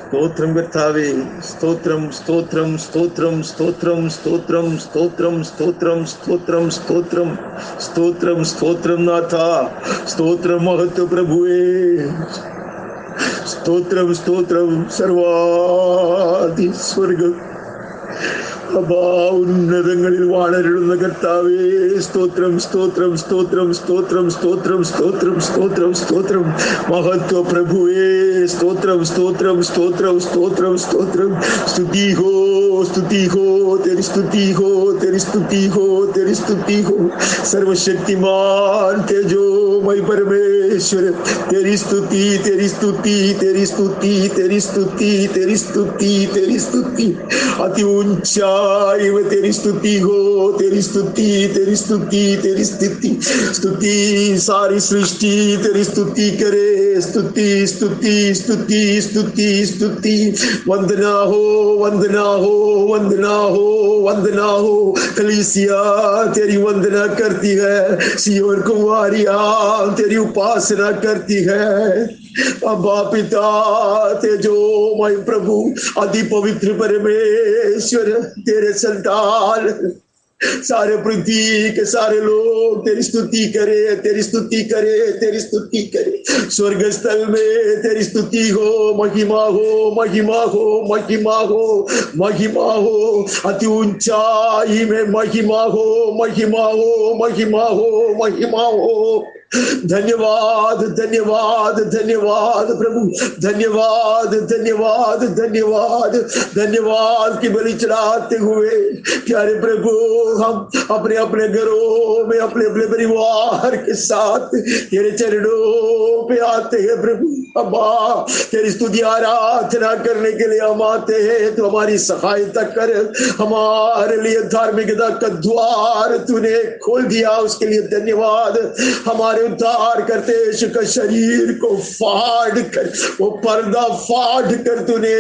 സ്തോത്രം കർത്താവേ, സ്തോത്രം സ്തോത്രം സ്തോത്രം സ്തോത്രം സ്തോത്രം സ്തോത്രം സ്തോത്രം സ്തോത്രം സ്തോത്രം സ്തോത്രം സ്തോത്രം നാഥ, സ്തോത്രം മഹത്വ പ്രഭുവേ, സ്തോത്രം സ്തോത്രം സർവാധി സ്വർഗം അബാ ഉന്നതങ്ങളിൽ വാണരുളുന്ന കർത്താവേ, സ്തോത്രം സ്തോത്രം സ്തോത്രം സ്തോത്രം സ്തോത്രം സ്തോത്രം സ്തോത്രം സ്തോത്രം മഹത്വ പ്രഭുവേ, സ്തോത്രം സ്തോത്രം സ്തോത്രം സ്തോത്രം സ്തോത്രം സ്തുതി ഹോ स्तुति हो तेरी स्तुति हो तेरी स्तुति हो तेरी स्तुति हो सर्वशक्तिमान तेजोमय परमेश्वर, तेरी स्तुति तेरी स्तुति तेरी स्तुति तेरी स्तुति तेरी स्तुति तेरी स्तुति अति ऊंचाई में तेरी स्तुति हो, तेरी स्तुति तेरी स्तुति तेरी स्तुति स्तुति सारी सृष्टि तेरी स्तुति करे, स्तुति स्तुति स्तुति स्तुति स्तुति वंदना हो वंदना हो वंदना हो वंदना हो। कलीसिया तेरी वंदना करती है, सियोन कुमारिया तेरी उपासना करती है। अब्बा पिता तेजोमय प्रभु अति पवित्र परमेश्वर, तेरे संतान सारे पृथ्वी के सारे लोग तेरी स्तुति करे, तेरी स्तुति करे, तेरी स्तुति करे। स्वर्ग स्थल में तेरी स्तुति हो, महिमा हो महिमा हो महिमा हो महिमा हो, अति ऊंचाई में महिमा हो महिमा हो महिमा हो महिमा हो। धन्यवाद धन्यवाद धन्यवाद प्रभु, धन्यवाद धन्यवाद धन्यवाद धन्यवाद की बलि चढ़ाते हुए प्यारे प्रभु हम अपने अपने घरों में अपने अपने परिवार के साथ तेरे चरणों पे आते हैं प्रभु। अब्बा तेरी स्तुति आराधना करने के लिए हम आते हैं, तो हमारी सहायता कर, हमारे लिए धार्मिकता का द्वार तूने खोल दिया, उसके लिए धन्यवाद। हमारे उद्धार करते यीशु का शरीर को फाड़ कर, वो पर्दा फाड़ कर तूने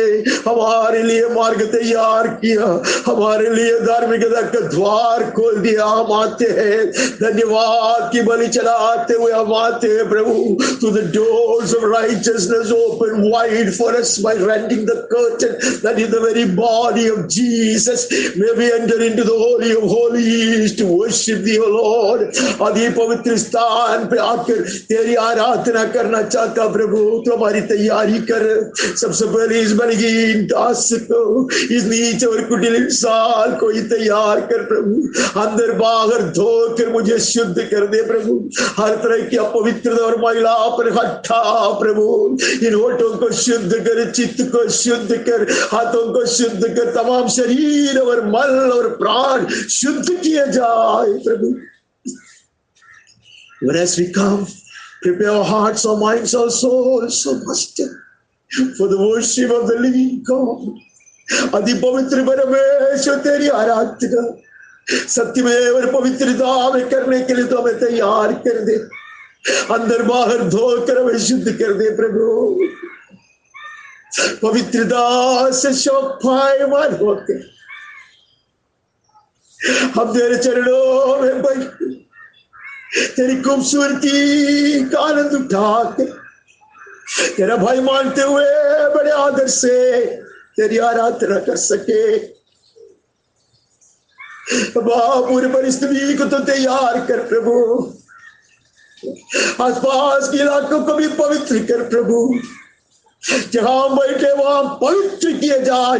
हमारे लिए मार्ग तैयार किया, हमारे लिए धार्मिकता का द्वार खोल दिया। हम आते हैं धन्यवाद की बलि चढ़ाते हुए हम आते हैं प्रभु। To the doors of righteousness open wide for us by rending the curtain that is the very body of Jesus. May we enter into the holy of holies to worship thee, O Lord। आदि पवित्र स्थान पे आकर तेरी आराधना करना चाहता प्रभु, तो हमारी तैयारी कर। सबसे पहले इस बलहीन दास को, इस नीच और कुटिल इंसान को ही तैयार कर प्रभु, अंदर बाहर धोकर मुझे शुद्ध कर दे प्रभु। हर तरह की अपवित्रता और महिला पर हटा प्रभु, इन होठों को शुद्ध कर, चित्त को शुद्ध कर, हाथों को शुद्ध कर, तमाम शरीर और मल और प्राण शुद्ध किए जाए प्रभु। But as we come, prepare our hearts, our minds, our souls, so Master, for the worship of the living God। अति पवित्र परमेश्वर तेरी आराधना सत्यमेव और पवित्रता में करने के लिए तो हमें तैयार कर दे, अंदर बाहर धोकर हमें शुद्ध कर दे प्रभु। पवित्रता से शोभायमान होकर हम तेरे चरणों में बैठ तेरी खूबसूरती का आनंद उठाकर, तेरा भाई मानते हुए बड़े आदर से तेरी आराधना कर सके। पूरी परिस्थिति को तो तैयार कर प्रभु, आसपास के इलाकों को भी पवित्र कर प्रभु। जहां हम बैठे वहां पवित्र किए जाए,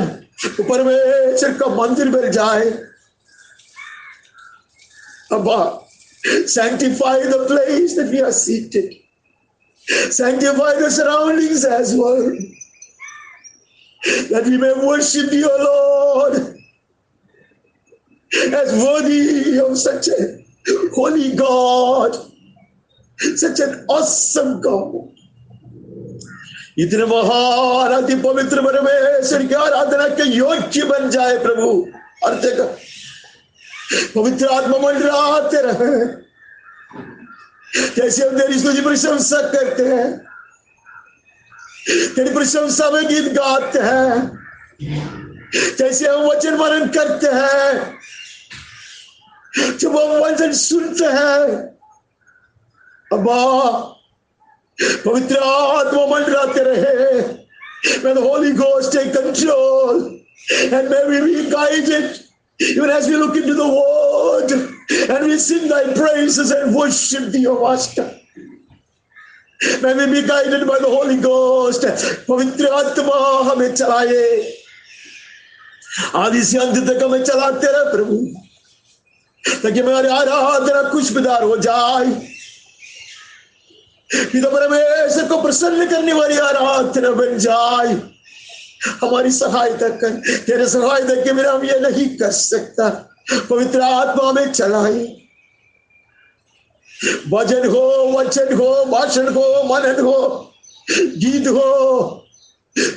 परमेश्वर का मंदिर बन जाए। अब्बा sanctify the place that we are seated, sanctify the surroundings as well, that we may worship you, O Lord, as worthy of such a holy God, such an awesome God। इतने महान अति पवित्र परमेश्वर की आराधना के योग्य बन जाए प्रभु। अर्थ का पवित्र आत्मा मंडराते रहे, जैसे हम तेरी स्तुति प्रशंसा करते हैं, तेरी प्रशंसा में गीत गाते हैं, जैसे हम वचन मनन करते हैं, जब हम वचन सुनते हैं। अब्बा पवित्र आत्मा मंडराते रहे, May the Holy Ghost take control, and may we be guided even as we look into the Word and we sing Thy praises and worship Thee, O Master. May we be guided by the Holy Ghost. पवित्र आत्मा हमें चलाए, आदि से अंत तक हमें चलाते रहे प्रभु, ताकि हमारी आराधना खुशबूदार हो जाए। पिता परमेश्वर को प्रसन्न करने वाली आराधना बन जाए। हमारी सहायता कर, तेरे सहायता के बिना हम ये नहीं कर सकता। पवित्र आत्मा में चलाए, भजन हो, वचन हो, भाषण हो, मनन हो, गीत हो,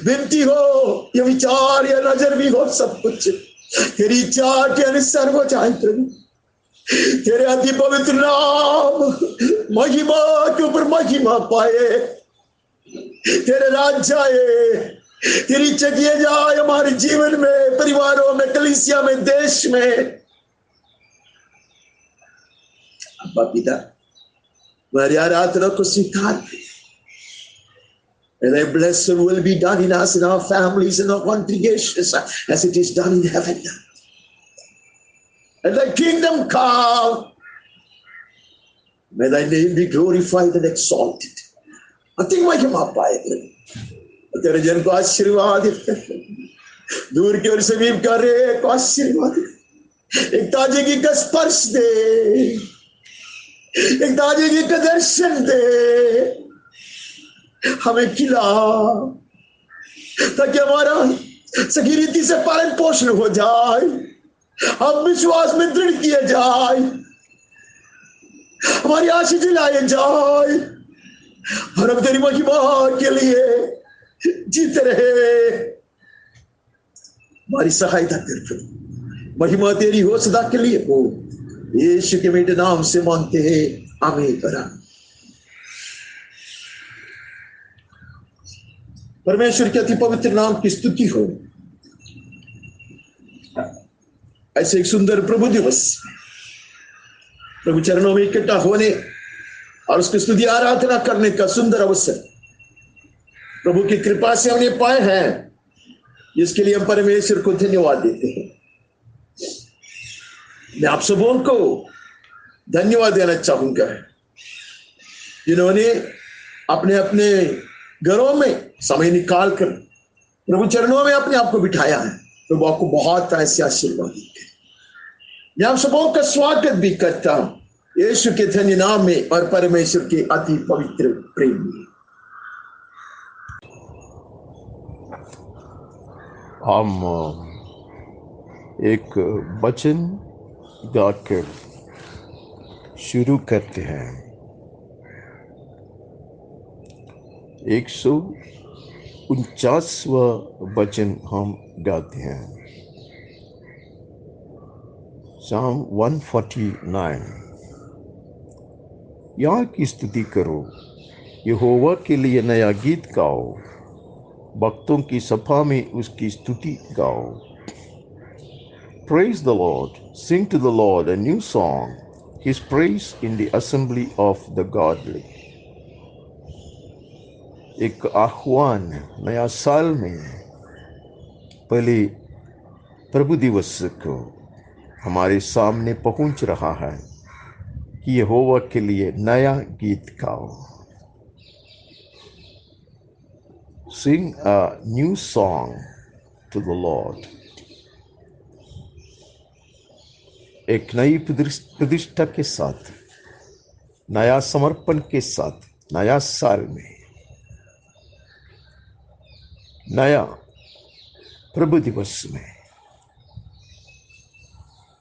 विनती हो, ये विचार या नजर भी हो, सब कुछ तेरी इच्छा के अनुसार हो जाए प्रभु। तेरे अति पवित्र नाम महिमा के ऊपर महिमा पाए, तेरे राज्य आए, तेरी इच्छा किए जाए हमारे जीवन में, परिवारों में, कलीसिया में, देश में। अब्बा पिता, हमारी आराधना को स्वीकार कर। May thy blessed will be done in us, in our families, in our congregations, as it is done in heaven. Let thy kingdom come. May thy name be glorified and exalted. अति महिमा पाए तेरे जन को आशीर्वादित कर, दूर के और समीप का रे को आशीर्वादित, एक ताजगी का स्पर्श दे, एक ताजगी का दर्शन दे, हमें खिला, ताकि हमारा सही रीति से पालन पोषण हो जाए, हम विश्वास में दृढ़ किए जाए, हमारी आशा दिलाए जाए, और हम तेरी महिमा के लिए जीते रहे। हमारी सहायता कर प्रभु, महिमा तेरी हो सदा के लिए हो। यीशु के मीठे नाम से मांगते हैं, आमीन। परमेश्वर के अति पवित्र नाम की स्तुति हो। ऐसे एक सुंदर प्रभु दिवस, प्रभु चरणों में इकट्ठा होने और उसकी स्तुति आराधना करने का सुंदर अवसर प्रभु की कृपा से हमने पाए हैं, जिसके लिए हम परमेश्वर को धन्यवाद देते हैं। मैं आप सबों को धन्यवाद देना चाहूंगा, जिन्होंने अपने अपने घरों में समय निकालकर प्रभु चरणों में अपने आप को बिठाया है। प्रभु आपको बहुत ऐसे आशीर्वाद देते हैं। मैं आप सबों का स्वागत भी करता हूं यीशु के धन्य नाम में और परमेश्वर के अति पवित्र प्रेम में। हम एक वचन गाकर शुरू करते हैं। 149वां वचन हम गाते हैं, Psalm 149। यहाँ की स्तुति करो, यहोवा के लिए नया गीत गाओ, भक्तों की सभा में उसकी स्तुति गाओ। Praise the Lord, sing to the Lord a new song, his praise in the assembly of the godly। एक आह्वान नया साल में पहले प्रभु दिवस को हमारे सामने पहुंच रहा है कि यहोवा के लिए नया गीत गाओ। Sing a new song to the Lord। एक नई प्रतिष्ठा के साथ, नया समर्पण के साथ, नया साल में नया प्रभु दिवस में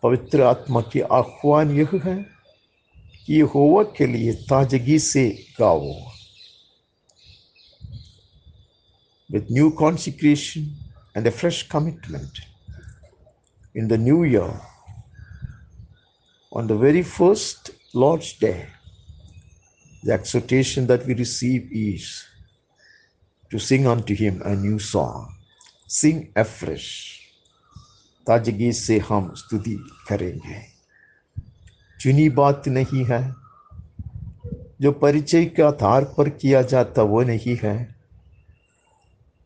पवित्र आत्मा की आह्वान यह है कि यहोवा के लिए ताजगी से गाओ। With new consecration and a fresh commitment in the new year, on the very first Lord's Day, the exhortation that we receive is to sing unto him a new song, sing afresh। ताजगी से हम स्तुति करेंगे। चुनी बात नहीं है, जो परिचय के आधार पर किया जाता वो नहीं है,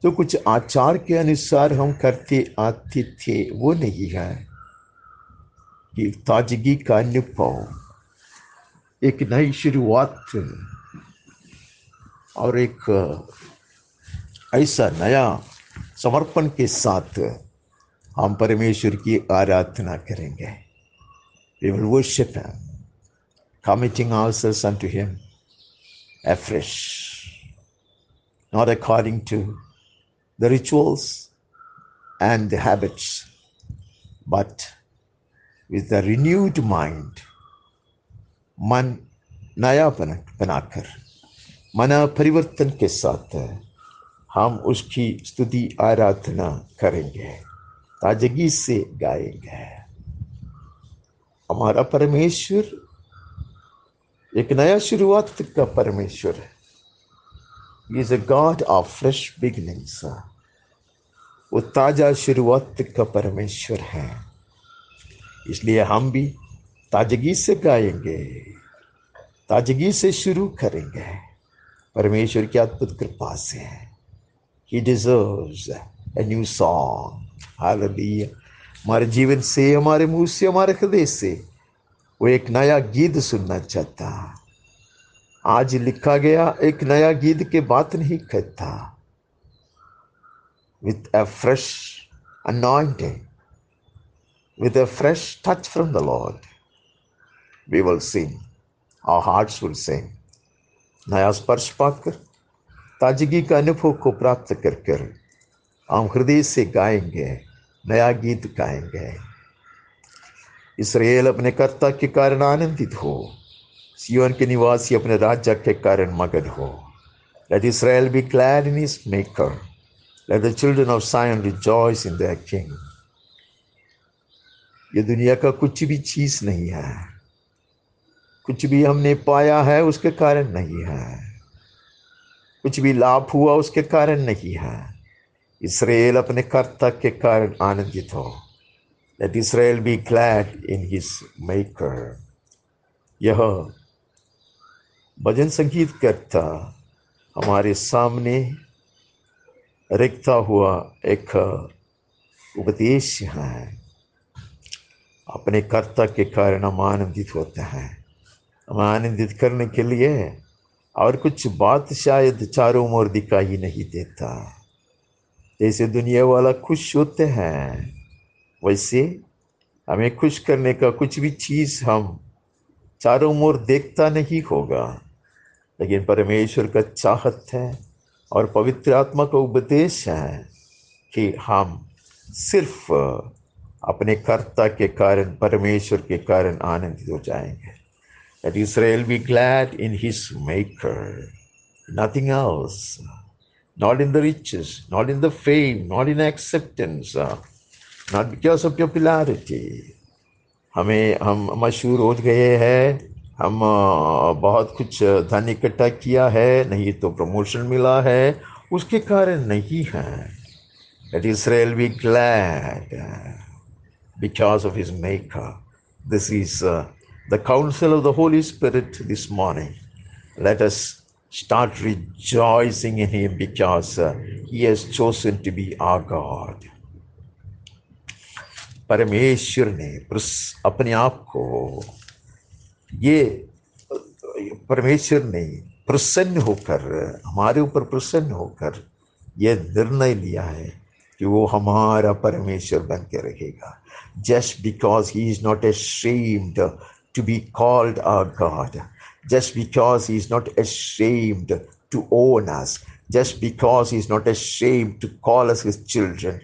जो कुछ आचार के अनुसार हम करते आते थे वो नहीं है, कि ताजगी का अनुभव, एक नई शुरुआत और एक ऐसा नया समर्पण के साथ हम परमेश्वर की आराधना करेंगे। We will worship Him, committing ourselves unto Him afresh, not according to the rituals and the habits, but with a renewed mind, मन नया बनाकर, मना परिवर्तन के साथ हम उसकी स्तुति आराधना करेंगे, ताजगी से गाएंगे। हमारा परमेश्वर एक नया शुरुआत का परमेश्वर है। He is a God of fresh beginnings. वो ताजा शुरुआत का परमेश्वर है, इसलिए हम भी ताजगी से गाएंगे, ताजगी से शुरू करेंगे परमेश्वर की अद्भुत कृपा से। He deserves a new song. Hallelujah. हमारे जीवन से, हमारे मुंह से, हमारे हृदय से वो एक नया गीत सुनना चाहता। आज लिखा गया एक नया गीत के बात नहीं कहता। With a fresh anointing, with a fresh touch from the Lord, we will sing. Our hearts will sing. नया स्पर्श पाकर, ताजगी का अनुभव को प्राप्त कर कर हम हृदय से गाएंगे, नया गीत गाएंगे। इस्राएल अपने कर्ता के कारण आनंदित हो, सिय्योन के निवासी अपने राजा के कारण मगन हो। Let Israel be glad in his maker. Let the children of Zion rejoice in their king. ये दुनिया का कुछ भी चीज नहीं है, कुछ भी हमने पाया है उसके कारण नहीं है, कुछ भी लाभ हुआ उसके कारण नहीं है। इस्राएल अपने कर्ता के कारण आनंदित हो। Let Israel be glad in his maker. यह भजन संगीत करता हमारे सामने रखता हुआ एक उपदेश है। अपने कर्ता के कारण हम आनंदित होते हैं। हम आनंदित करने के लिए और कुछ बात शायद चारों ओर दिखाई नहीं देता। जैसे दुनिया वाला खुश होते हैं, वैसे हमें खुश करने का कुछ भी चीज हम चारों ओर देखता नहीं होगा, लेकिन परमेश्वर का चाहत है और पवित्र आत्मा का उपदेश है कि हम सिर्फ अपने कर्ता के कारण, परमेश्वर के कारण आनंदित हो जाएंगे। That Israel be glad in his maker, nothing else, not in the riches, not in the fame, not in acceptance, not because of popularity. हम मशहूर हो गए हैं, हम बहुत कुछ धन इकट्ठा किया है, नहीं तो प्रमोशन मिला है, उसके कारण नहीं है। Let Israel be glad because of his maker. This is the counsel of the Holy Spirit this morning. Let us start rejoicing in him because he has chosen to be our God. परमेश्वर ने अपने आप को, ये परमेश्वर ने प्रसन्न होकर, हमारे ऊपर प्रसन्न होकर यह निर्णय लिया है कि वो हमारा परमेश्वर बन के रहेगा। Just because he is not ashamed to be called our God, just because he is not ashamed to own us, just because he is not ashamed to call us his children,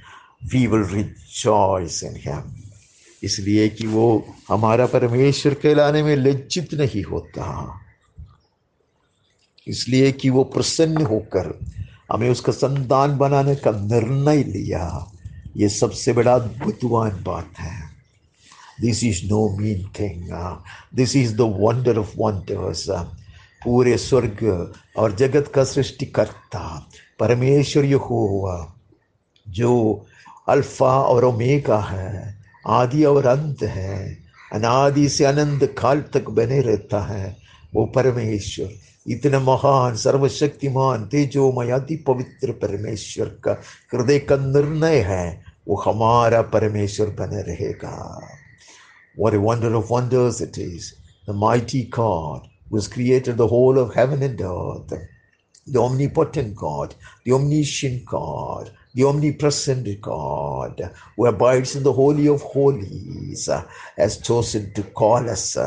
we will rejoice in him. इसलिए कि वो हमारा परमेश्वर कहलाने में लज्जित नहीं होता, इसलिए कि वो प्रसन्न होकर हमें उसका संतान बनाने का निर्णय लिया। ये सबसे बड़ा अद्भुतवान बात है। This is no mean thing. This is the wonder of wonders. पूरे स्वर्ग और जगत का सृष्टिकर्ता परमेश्वर यहोवा, जो अल्फा और ओमेगा है, आदि और अंत है, अनादि से अनंत काल तक बने रहता है, वो परमेश्वर इतना महान, सर्वशक्तिमान, तेजोमय, अति पवित्र परमेश्वर का हृदय का निर्णय है वो हमारा परमेश्वर बने रहेगा। What a wonder of wonders it is. The mighty God who has created the whole of heaven and earth, the omnipotent God, the omniscient God, the omnipresent God, who abides in the Holy of Holies, has chosen to call us,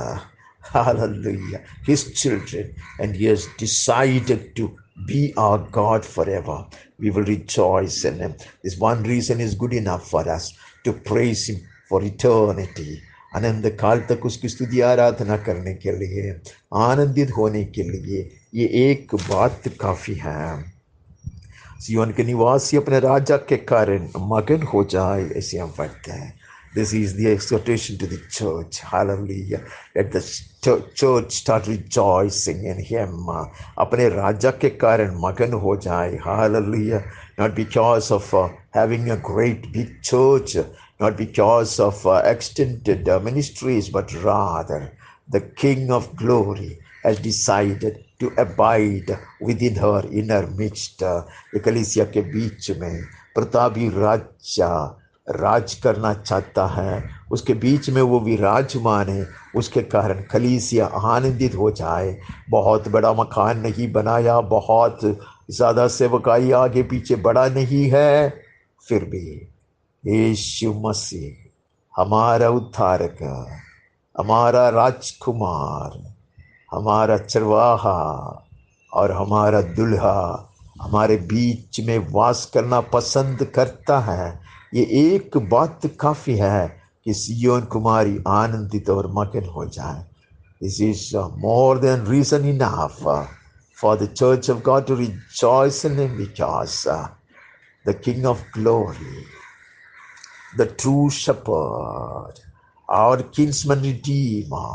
hallelujah, his children, and he has decided to be our God forever. We will rejoice in him. This one reason is good enough for us to praise him for eternity. अनंत काल तक उसकी स्तुति आराधना करने के लिए, आनंदित होने के लिए ये एक बात काफी है। सिय्योन के निवासी अपने राजा के कारण मगन हो जाए, ऐसे हम पढ़ते हैं। This is the exhortation to the church. Hallelujah. Let the church start rejoicing in him. अपने राजा के कारण मगन हो जाए. Hallelujah. Not because of having a great big church, not because of extended ministries, but rather the King of Glory has decided to abide within her inner midst. कलीसिया के बीच में प्रतापी राजा राज करना चाहता है, उसके बीच में वो विराजमान है, उसके कारण कलीसिया आनंदित हो जाए। बहुत बड़ा मकान नहीं बनाया, बहुत ज़्यादा सेवकाई आगे पीछे बड़ा नहीं है, फिर भी यीशु मसीह हमारा उद्धारक, हमारा राजकुमार, हमारा चरवाहा और हमारा दुल्हा हमारे बीच में वास करना पसंद करता है। ये एक बात काफ़ी है कि सिय्योन कुमारी आनंदित और मगन हो जाए। This is more than reason enough for the church of God to rejoice in him, because the King of Glory, the true shepherd, our kinsman redeemer,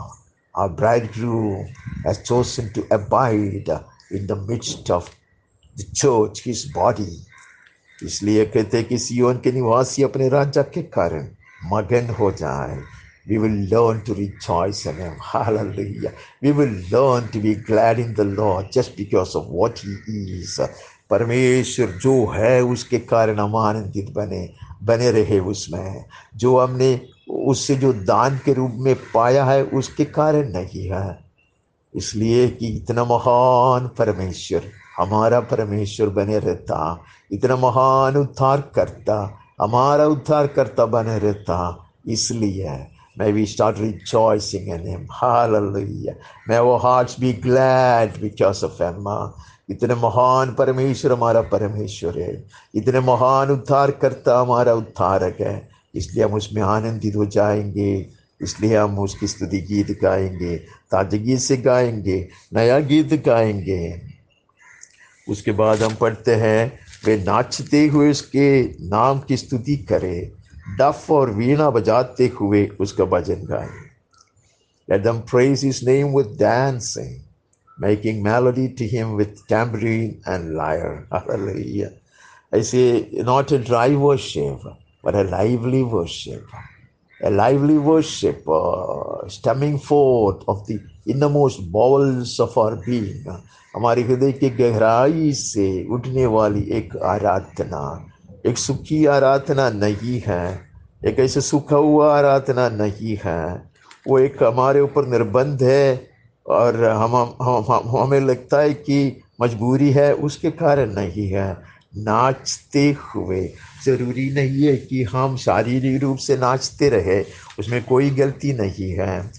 our bridegroom, has chosen to abide in the midst of the church, his body. इसलिए कहते कि सिय्योन के निवासी अपने राजा के कारण मगन हो जाए। We will learn to rejoice in him. Hallelujah. We will learn to be glad in the Lord just because of what he is. परमेश्वर जो है उसके कारण हम आनंदित बने रहे उसमें। जो हमने उससे जो दान के रूप में पाया है उसके कारण नहीं है। इसलिए कि इतना महान परमेश्वर हमारा परमेश्वर बने रहता, इतना महान उद्धार करता हमारा उद्धार करता बने रहता। इसलिए may we start rejoicing in him. Hallelujah. May our hearts be glad because of him. इतने महान परमेश्वर हमारा परमेश्वर है, इतने महान उद्धार करता हमारा उद्धारक है, इसलिए हम उसमें आनंदित हो जाएंगे। इसलिए हम उसकी स्तुति गीत गाएंगे, ताजगी से गाएंगे, नया गीत गाएंगे। उसके बाद हम पढ़ते हैं, वे नाचते हुए उसके नाम की स्तुति करें, डफ और वीणा बजाते हुए उसका भजन गाएं। Let them praise his name with dancing, making melody to him with tambourine and lyre. Hallelujah. I say, not a dry worship, but a lively worship. A lively worship stemming forth of the innermost bowels of our being. हमारे हृदय की गहराई से उठने वाली एक आराधना, एक सुखी आराधना नहीं है, एक ऐसे सूखा हुआ आराधना नहीं है। वो एक हमारे ऊपर निर्बंध है और हमें लगता है कि मजबूरी है, उसके कारण नहीं है। नाचते हुए, ज़रूरी नहीं है कि हम शारीरिक रूप से नाचते रहे, उसमें कोई गलती नहीं है,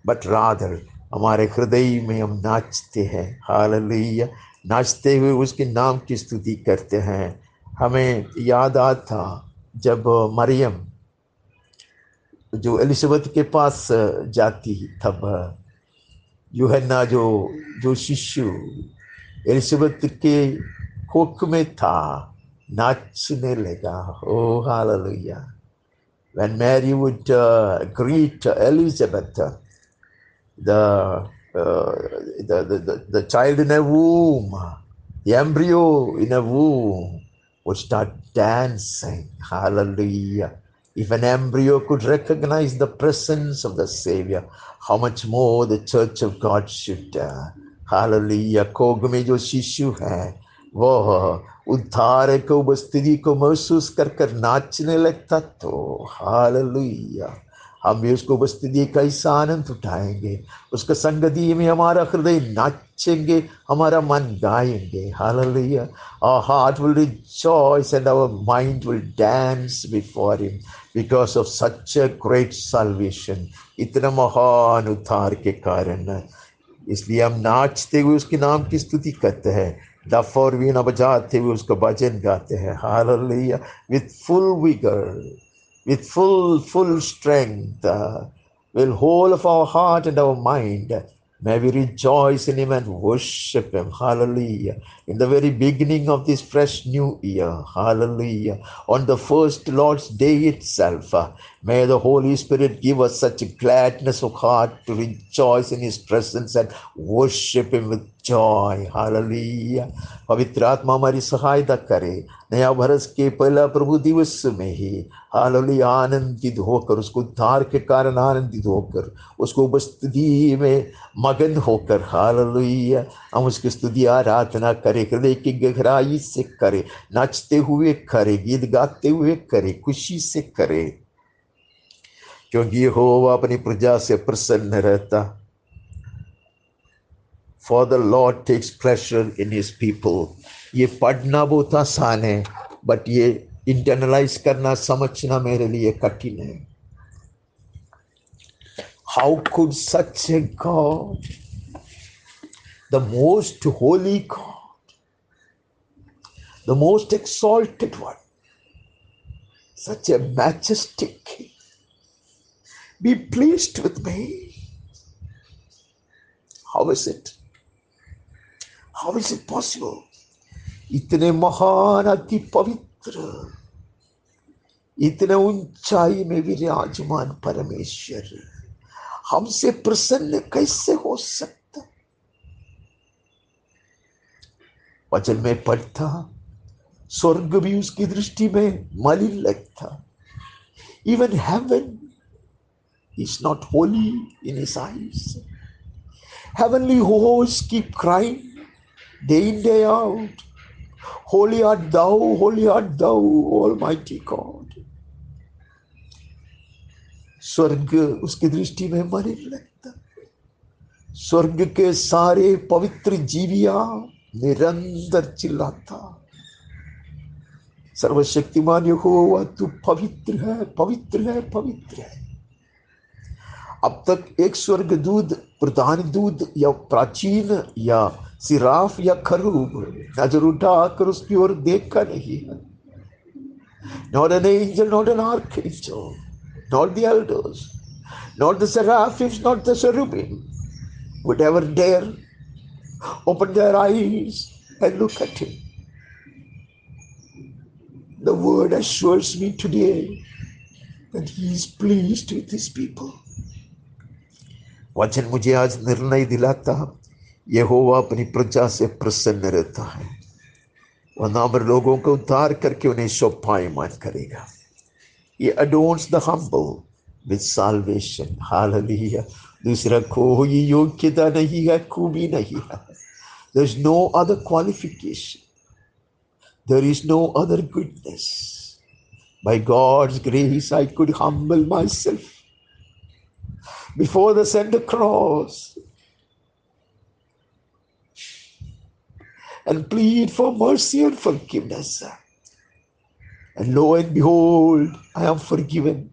बट रादर हमारे हृदय में हम नाचते हैं। हालेलुया। नाचते हुए उसके नाम की स्तुति करते हैं। हमें याद आता जब मरियम जो एलिज़ाबेथ के पास जाती, तब यूहन्ना जो शिशु एलिज़ाबेथ के कोख में था, नाचने लगा। ओ hallelujah. When Mary would greet Elizabeth, the child in a womb, the embryo in a womb would start dancing. Hallelujah. If an embryo could recognize the presence of the Savior, how much more the Church of God should. Hallelujah. कोग में जो शिशु है वह उद्धार को उपस्थिति को महसूस कर कर नाचने लगता तो हालेलुया, हम भी उसको उपस्थिति का ऐसा आनंद उठाएंगे, उसका संगति में हमारा हृदय नाचेंगे, हमारा मन गाएंगे. Hallelujah. Our heart will rejoice and our mind will dance before him because of such a great salvation. इतना महान उद्धार के कारण इसलिए हम नाचते हुए उसके नाम की स्तुति करते हैं, डफ और वीणा बजाते हुए उसका भजन गाते हैं. Hallelujah. With full vigor, with full strength, with whole of our heart and our mind, may we rejoice in him and worship him. Hallelujah. In the very beginning of this fresh new year, hallelujah, on the first Lord's Day itself, may the Holy Spirit give us such a gladness of heart to rejoice in his presence and worship him with joy. Hallelujah. पवित्र आत्मा हमारी सहायता करे, नया वर्ष के पहला प्रभु दिवस में ही हालेलुया आनंदित होकर, उसको उद्धार के कारण आनंदित होकर, उसको उपस्थिति में मगन होकर हालेलुया हम उसकी स्तुति आराधना करें, हृदय की गहराई से करें, नाचते हुए करें, गीत गाते हुए करें, खुशी से करें, क्योंकि यहोवा अपनी प्रजा से प्रसन्न रहता. For the Lord takes pleasure in his people. ये पढ़ना बहुत आसान है, बट ये इंटरनलाइज करना, समझना मेरे लिए कठिन है. How could such a God, the most holy God, the most exalted one, such a majestic King, be pleased with me? How is it? How is it possible? इतने महान, अति पवित्र, इतने ऊंचाई में विराजमान परमेश्वर हमसे प्रसन्न कैसे हो सकता? वचन में पढ़ता, स्वर्ग भी उसकी दृष्टि में मलिन लगता. Even heaven is not holy in his eyes. Heavenly hosts keep crying day in, day out, holy art thou, Almighty God. स्वर्ग उसकी दृष्टि में मलिन लगता. स्वर्ग के सारे पवित्र जीविया निरंतर चिल्लाता, सर्वशक्तिमान यहोवा तू पवित्र है, पवित्र है, पवित्र है. अब तक एक स्वर्गदूत, प्रधान दूत या प्राचीन या सिराफ या खरूब नजर उठाकर उसकी ओर देखा नहीं है. Not an angel, not an archangel, not the elders, not the seraphims, not the cherubim would ever dare open their eyes and look at him. The word assures me today that he is pleased with his people. वचन मुझे आज निर्णय दिलाता, यहोवा अपनी प्रजा से प्रसन्न रहता है. वह नामर लोगों को उद्धार करके उन्हें शोभायमान करेगा. He adorns the humble with salvation. Hallelujah. दूसरा कोई योग्यता नहीं है, खूबी नहीं है. There is no other qualification. There is no other goodness. By God's grace, I could humble myself before the center cross and plead for mercy and forgiveness. And lo and behold, I am forgiven,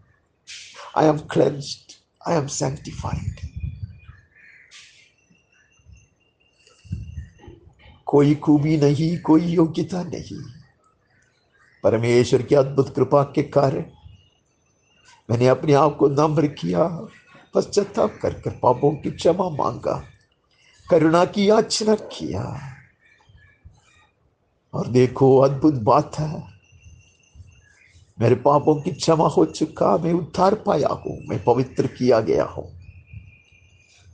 I am cleansed, I am sanctified. कोई खूबी नहीं, कोई योग्यता नहीं. परमेश्वर की अद्भुत कृपा के कारण मैंने अपने आप को नम्र किया, पश्चाताप कर कर पापों की क्षमा मांगा, करुणा की याचना किया. और देखो अद्भुत बात है, मेरे पापों की क्षमा हो चुका, मैं उद्धार पाया हूं, मैं पवित्र किया गया हूं.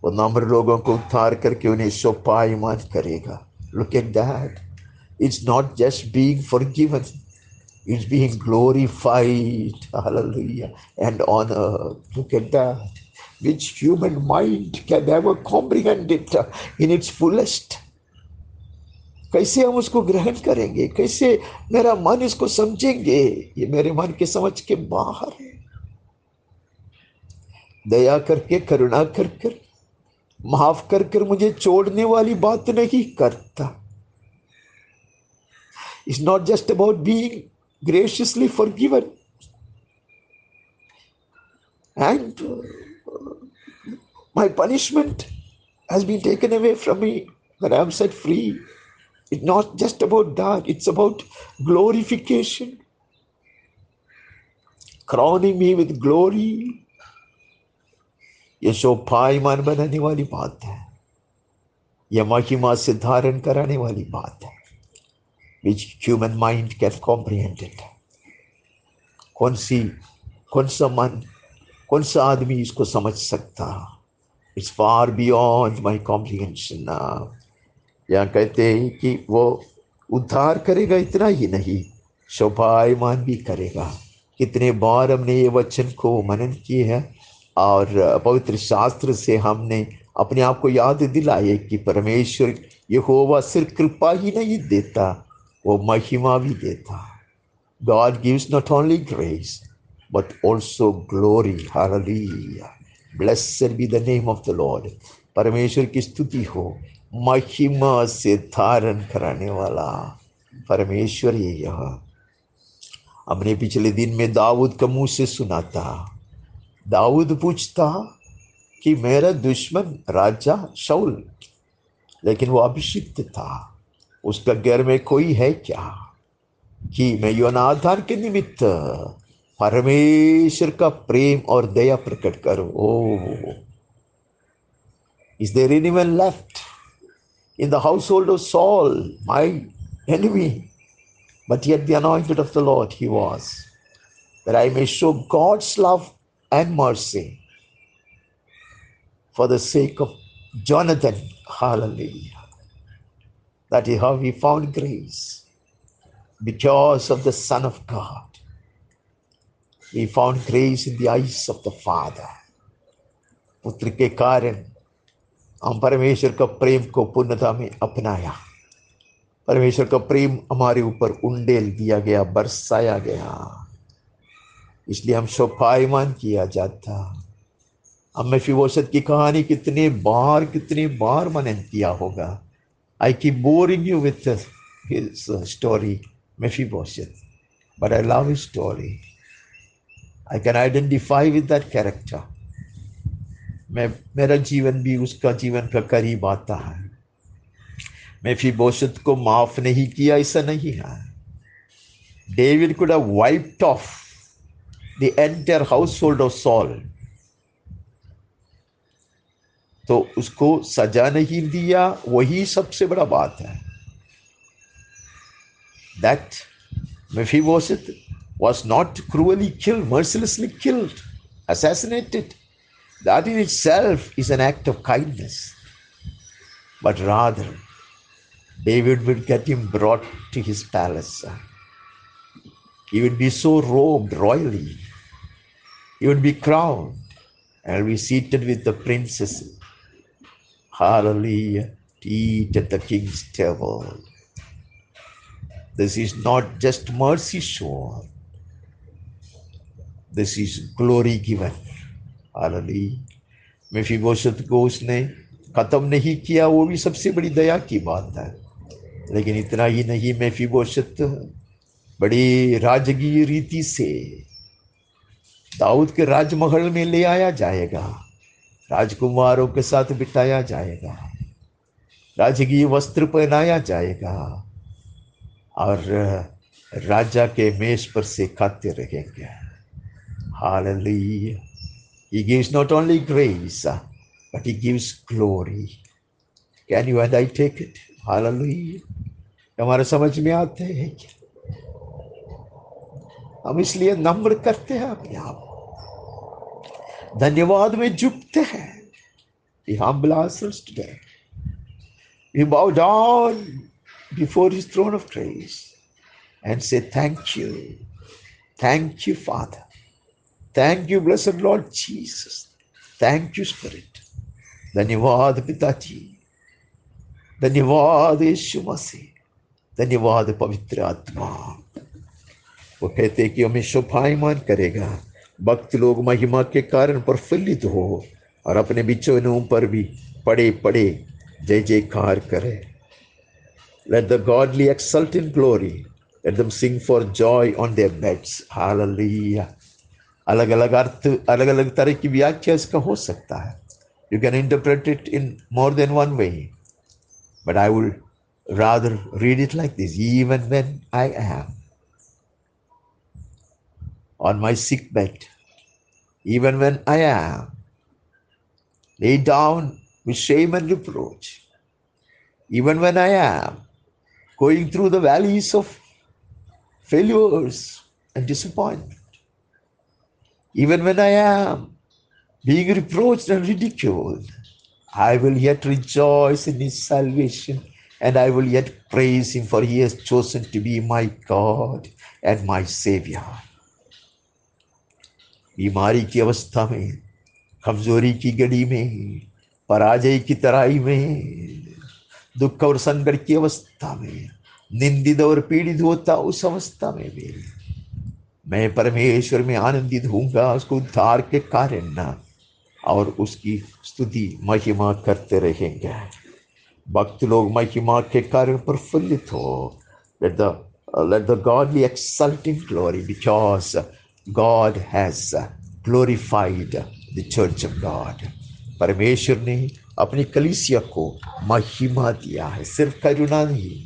वो नम्र लोगों को उद्धार करके उन्हें शोभायमान करेगा. Look at that. It's not just being forgiven. It's being glorified, hallelujah, and honored. Look at that. Which human mind can ever comprehend it in its fullest? कैसे हम उसको ग्रहण करेंगे, कैसे मेरा मन इसको समझेंगे? ये मेरे मन के समझ के बाहर है। दया करके, करुणा कर कर, माफ कर कर मुझे छोड़ने वाली बात नहीं करता। It's not just about being graciously forgiven and my punishment has been taken away from me, that I am set free. It's not just about that, it's about glorification, crowning me with glory. ये शोभायमान बनाने वाली बात है, यह महिमा से धारण कराने वाली बात है, which human mind can comprehend it. कौन सा मन, कौन सा आदमी इसको समझ सकता? It's far beyond my comprehension. यहाँ कहते हैं कि वो उद्धार करेगा, इतना ही नहीं, शोभायमान भी करेगा। कितने बार हमने ये वचन को मनन किए हैं और पवित्र शास्त्र से हमने अपने आप को याद दिलाए कि परमेश्वर यहोवा सिर्फ कृपा ही नहीं देता, वो महिमा भी देता। God gives not only grace but also glory. Hallelujah. Blessed be the name of the Lord. परमेश्वर की स्तुति हो। महिमा से धारण कराने वाला परमेश्वर ये यह। हमने पिछले दिन में दाऊद का मुंह से सुना था। दाऊद पूछता कि मेरा दुश्मन राजा शाऊल, लेकिन वो अभिषिक्त था, उसका घर में कोई है क्या कि मैं योनाथान के निमित्त परमेश्वर का प्रेम और दया प्रकट करूं। ओह, is there anyone left in the household of Saul, my enemy? But yet the anointed of the Lord he was, that I may show God's love and mercy for the sake of Jonathan. Hallelujah. That is how he found grace. Because of the Son of God, we found grace in the eyes of the Father. पुत्र के कारण हम परमेश्वर का प्रेम को पूर्णता में अपनाया। परमेश्वर का प्रेम हमारे ऊपर उंडेल दिया गया, बरसाया गया, इसलिए हम शोभायमान किया जाता। हम मेफीबोशेत की कहानी कितने बार मनन किया होगा। I keep boring you with his story, Mephibosheth, but I love his story. I can identify with that character. मेरा जीवन भी उसका जीवन का करीब आता है। मेफीबोशेत को माफ नहीं किया ऐसा नहीं है। David could have wiped off the entire household of Saul, तो उसको सजा नहीं दिया, वही सबसे बड़ा बात है। That Mephibosheth was not cruelly killed, mercilessly killed, assassinated. That in itself is an act of kindness. But rather, David would get him brought to his palace. He would be so robed royally. He would be crowned and be seated with the princes. Hallelujah. To eat at the king's table. This is not just mercy shown. This is glory given. Hallelujah. Mephibosheth को उसने खत्म नहीं किया, वो भी सबसे बड़ी दया की बात है। लेकिन इतना ही नहीं, मेफीबोशेत बड़ी राजकीय रीति से दाऊद के राजमहल में ले आया जाएगा, राजकुमारों के साथ बिठाया जाएगा, राजकीय वस्त्र पहनाया जाएगा और राजा के मेज पर से खाते रहेंगे। Hallelujah. He gives not only grace, but he gives glory. Can you and I take it? Hallelujah. हमारे समझ में आते हैं क्या? हम इसलिए नम्र करते हैं अपने आप, धन्यवाद में झुकते हैं। We humble ourselves today. We bow down before his throne of grace. and say, Thank you. Thank you, Father. Thank you, blessed Lord Jesus. Thank you, Spirit. धन्यवाद पिताजी, धन्यवाद यीशु मसीह, धन्यवाद पवित्र आत्मा। वो कहते कि हमें शोभायमान करेगा। भक्त लोग महिमा के कारण प्रफुल्लित हो और अपने बिछौनों पर भी पड़े पड़े जय जयकार करे। Let the godly exult in glory. Let them sing for joy on their beds. Hallelujah. अलग अलग अर्थ, अलग अलग तरह की व्याख्या इसका हो सकता है. You can interpret it in more than one way. But I will rather read it like this. Even when I am on my sick bed, even when I am laid down with shame and reproach, even when I am going through the valleys of failures and disappointment, even when I am being reproached and ridiculed, I will yet rejoice in his salvation and I will yet praise him, for he has chosen to be my God and my Savior. बीमारी की अवस्था में, कमजोरी की घड़ी में, पराजय की तराई में, दुख और संकट की अवस्था में, निंदित और पीड़ित होता उस अवस्था में भी मैं परमेश्वर में आनंदित होऊंगा, उसको उद्धार के कारण ना, और उसकी स्तुति महिमा करते रहेंगे। भक्त लोग महिमा के कारण प्रफुल्लित हो। Let the godly exult in glory, because God has glorified the church of God. परमेश्वर ने अपनी कलीसिया को महिमा दिया है। सिर्फ करुणा नहीं,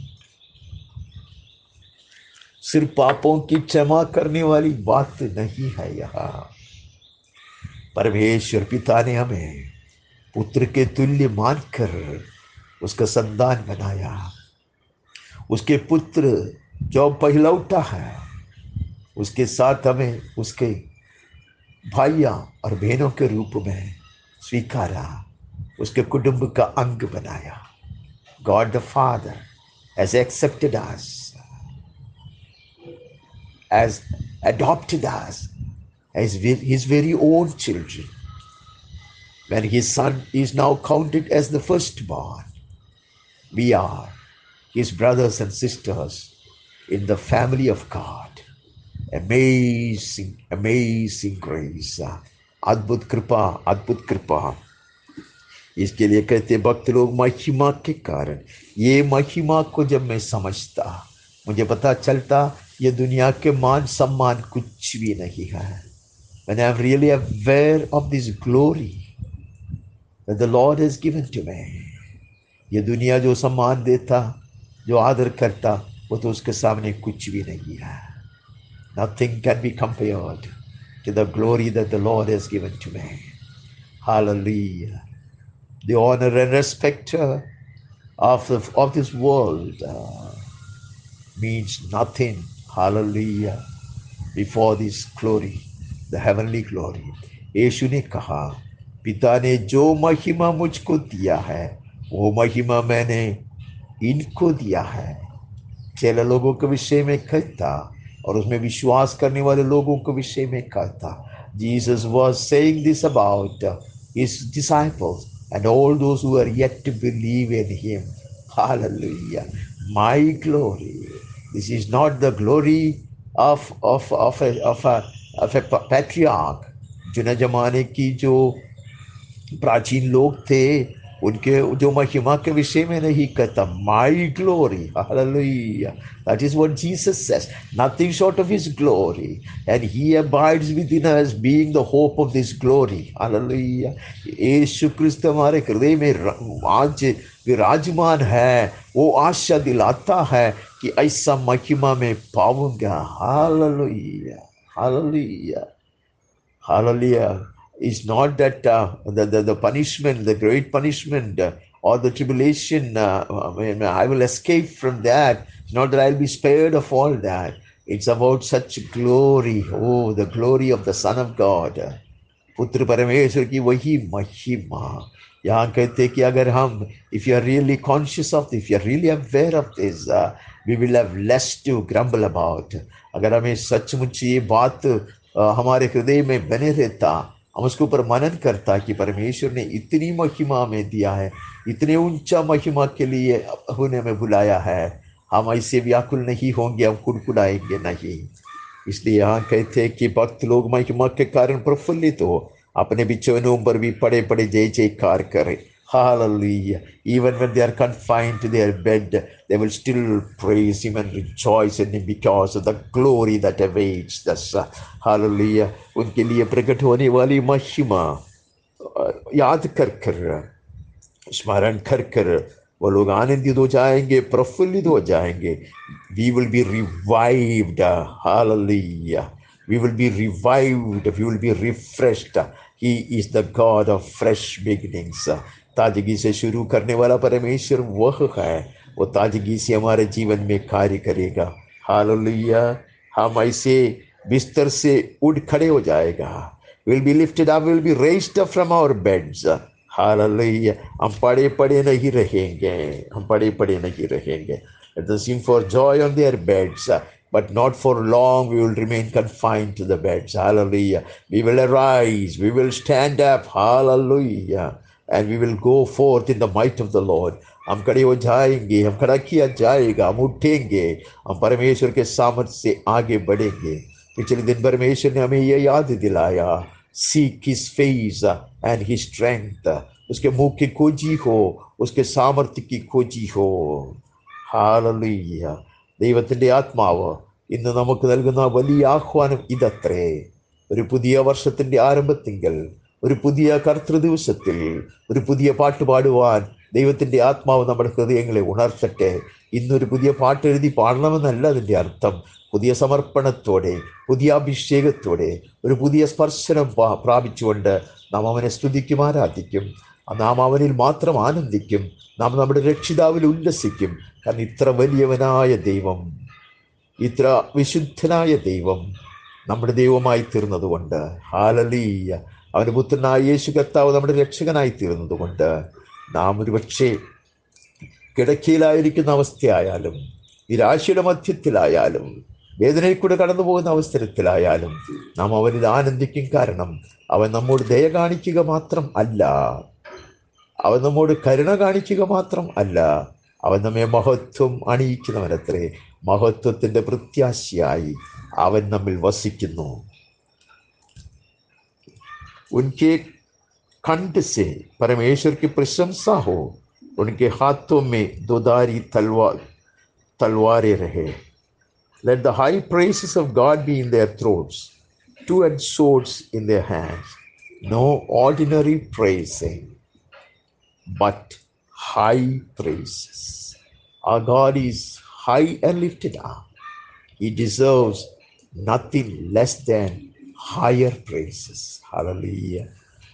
सिर्फ पापों की क्षमा करने वाली बात नहीं है। यहाँ परमेश्वर पिता ने हमें पुत्र के तुल्य मानकर उसका संतान बनाया। उसके पुत्र जो पहलौठा है, उसके साथ हमें उसके भाइयों और बहनों के रूप में स्वीकारा, उसके कुटुंब का अंग बनाया। God the Father has accepted us, has adopted us as his very own children. When his son is now counted as the firstborn, we are his brothers and sisters in the family of God. Amazing, amazing grace. अद्भुत कृपा, अद्भुत कृपा। इसके लिए कहते भक्त लोग महिमा के कारण। ये महिमा को जब मैं समझता, मुझे पता चलता ये दुनिया के मान सम्मान कुछ भी नहीं है। When I am really aware of this glory that the Lord has given to me, ये दुनिया जो सम्मान देता, जो आदर करता, वो तो उसके सामने कुछ भी नहीं है। Nothing can be compared to the glory that the Lord has given to me. Hallelujah. The honor and respect of this world means nothing. Hallelujah. Before this glory, the heavenly glory. यीशु ने कहा, पिता ने जो महिमा मुझको दिया है, वो महिमा मैंने इनको दिया है। चेला लोगों के विषय में कहता और उसमें विश्वास करने वाले लोगों के विषय में कहता। Jesus was saying this about his disciples and all those who are yet to believe in him. Hallelujah. My glory. This is not the glory of a patriarch. जुना जमाने की जो प्राचीन लोग थे, उनके जो महिमा के विषय में नहीं कहता। My glory. Hallelujah. That is what Jesus says. Nothing short of his glory. And he abides within us, being the hope of this glory. Hallelujah. यीशु क्रिस्त हमारे हृदय में आज विराजमान है। वो आशा दिलाता है कि ऐसा महिमा में पाऊंगा। Hallelujah. Hallelujah. Hallelujah. It's not that the punishment, the great punishment or the tribulation, I will escape from that. It's not that I'll be spared of all that. It's about such glory. Oh, the glory of the Son of God. पुत्र परमेश्वर की वही महिमा। यहाँ कहते कि अगर हम, if you are really conscious of this, if you are really aware of this, we will have less to grumble about. अगर हमें सचमुच ये बात हमारे हृदय में बने रहता, हम उसके ऊपर मनन करता कि परमेश्वर ने इतनी महिमा में दिया है, इतने ऊंचा महिमा के लिए उन्हें हमें बुलाया है, हम ऐसे व्याकुल नहीं होंगे, हम कुड़कुड़ाएंगे नहीं। इसलिए यहाँ कहते हैं कि भक्त लोग महिमा के कारण प्रफुल्लित हो, अपने बिछौनों पर भी पड़े पड़े जय जयकार करें। Hallelujah. Even when they are confined to their bed, they will still praise Him and rejoice in Him because of the glory that awaits us. Hallelujah. उनके लिए प्रकट होने वाली महिमा याद कर कर, स्मरण कर कर वो लोग आनंदित हो जाएंगे, प्रफुल्लित हो जाएंगे। We will be revived. Hallelujah. We will be revived. We will be refreshed. He is the God of fresh beginnings. ताजगी से शुरू करने वाला परमेश्वर वह है, वो ताजगी से हमारे जीवन में कार्य करेगा। हालेलुया। हम ऐसे बिस्तर से उठ खड़े हो जाएगा। We'll be lifted up, we'll be raised up from our beds. Hallelujah. हम पड़े पड़े नहीं रहेंगे, हम पड़े पड़े नहीं रहेंगे। Let us sing for joy on their beds, but not for long we will remain confined to the beds. Hallelujah. We will arise, we will stand up. Hallelujah. And we will go forth in the might of the Lord. हम खड़े हो जाएंगे, हम खड़ा किया जाएगा, हम उठेंगे, हम परमेश्वर के सामर्थ्य से आगे बढ़ेंगे। पिछले दिन परमेश्वर ने हमें यह याद दिलाया, seek his face and his strength. उसके मुख की खोजी हो, उसके सामर्थ्य की खोजी हो। ഹാലലൂയ. ദൈവത്തിൻ്റെ ആത്മാവ് ഇന്ന് നമുക്ക് നൽകുന്ന വലിയ ആഹ്വാനം ഇതത്രേ. ഒരു പുതിയ വർഷത്തിൻ്റെ ആരംഭത്തിങ്കൽ, ഒരു പുതിയ കർത്തൃദിവസത്തിൽ ഒരു പുതിയ പാട്ട് പാടുവാൻ ദൈവത്തിൻ്റെ ആത്മാവ് നമ്മുടെ ഹൃദയങ്ങളെ ഉണർത്തട്ടെ. ഇന്നൊരു പുതിയ പാട്ട് എഴുതി പാടണമെന്നല്ല അതിൻ്റെ അർത്ഥം. പുതിയ സമർപ്പണത്തോടെ, പുതിയ അഭിഷേകത്തോടെ, ഒരു പുതിയ സ്പർശനം പ്രാപിച്ചുകൊണ്ട് നാം അവനെ സ്തുതിക്കും, ആരാധിക്കും. നാം അവനിൽ മാത്രം ആനന്ദിക്കും, നാം നമ്മുടെ രക്ഷിതാവിൽ ഉല്ലസിക്കും. കാരണം ഇത്ര വലിയവനായ ദൈവം, ഇത്ര വിശുദ്ധനായ ദൈവം നമ്മുടെ ദൈവമായി തീർന്നതുകൊണ്ട്, ഹാലലൂയ, അവൻ്റെ പുത്രനായ യേശു കർത്താവ് നമ്മുടെ രക്ഷകനായി തീർന്നതുകൊണ്ട്, നാം ഒരുപക്ഷെ കിടക്കയിലായിരിക്കുന്ന അവസ്ഥയായാലും, നിരാശയുടെ മധ്യത്തിലായാലും, വേദനയിൽ കൂടെ കടന്നു പോകുന്ന അവസരത്തിലായാലും നാം അവനിൽ ആനന്ദിക്കും. കാരണം അവൻ നമ്മോട് ദയ കാണിക്കുക മാത്രം അല്ല, അവൻ നമ്മോട് കരുണ കാണിക്കുക മാത്രം അല്ല, അവൻ നമ്മെ മഹത്വം അണിയിക്കുന്നവനത്രേ. മഹത്വത്തിൻ്റെ പ്രത്യാശയായി അവൻ നമ്മിൽ വസിക്കുന്നു. उनके कंठ से परमेश्वर की प्रशंसा हो, उनके हाथों में दोधारी तलवारें रहे. Let the high praises of God be in their throats, two-edged swords in their hands. No ordinary praising, but high praises. Our God is high and lifted up. He deserves nothing less than higher praises. Hallelujah.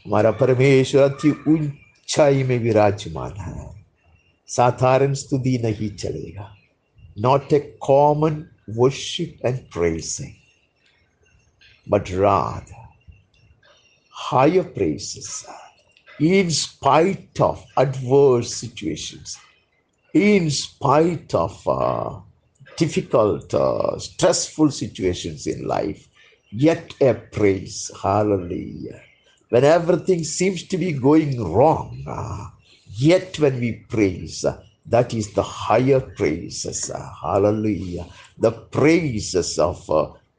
हमारा परमेश्वर अति ऊंचाई में विराजमान है, साधारण स्तुति नहीं चलेगा. Not a common worship and praising, but rather higher praises. In spite of adverse situations, in spite of difficult, stressful situations in life, yet a praise. Hallelujah. When everything seems to be going wrong, yet when we praise, that is the higher praises. Hallelujah. The praises of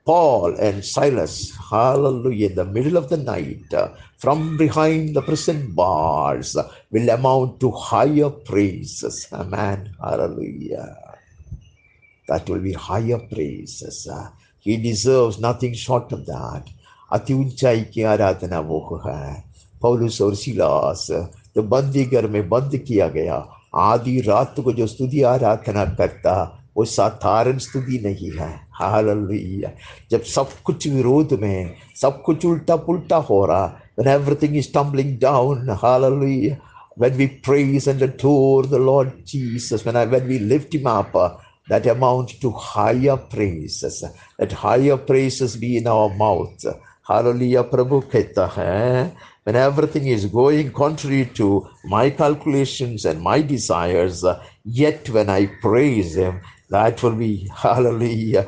Paul and Silas, hallelujah, in the middle of the night, from behind the prison bars, will amount to higher praises. Amen. Hallelujah. That will be higher praises. He deserves nothing short of that. अति ऊंचाई की आराधना वो है. पौलुस और Silas तो बंदी घर में बंद किया गया, आधी रात को जो स्तुति आराधना करता वो साधारण स्तुति नहीं है. हालेलुया. जब सब कुछ विरोध में, सब कुछ उल्टा पुल्टा हो रहा, when everything is tumbling down, hallelujah, when we praise and adore the Lord Jesus, when we lift him up, that amounts to higher praises. Let higher praises be in our mouth. Hallelujah. Prabhu कहता है, when everything is going contrary to my calculations and my desires, yet when I praise him, That will be, hallelujah,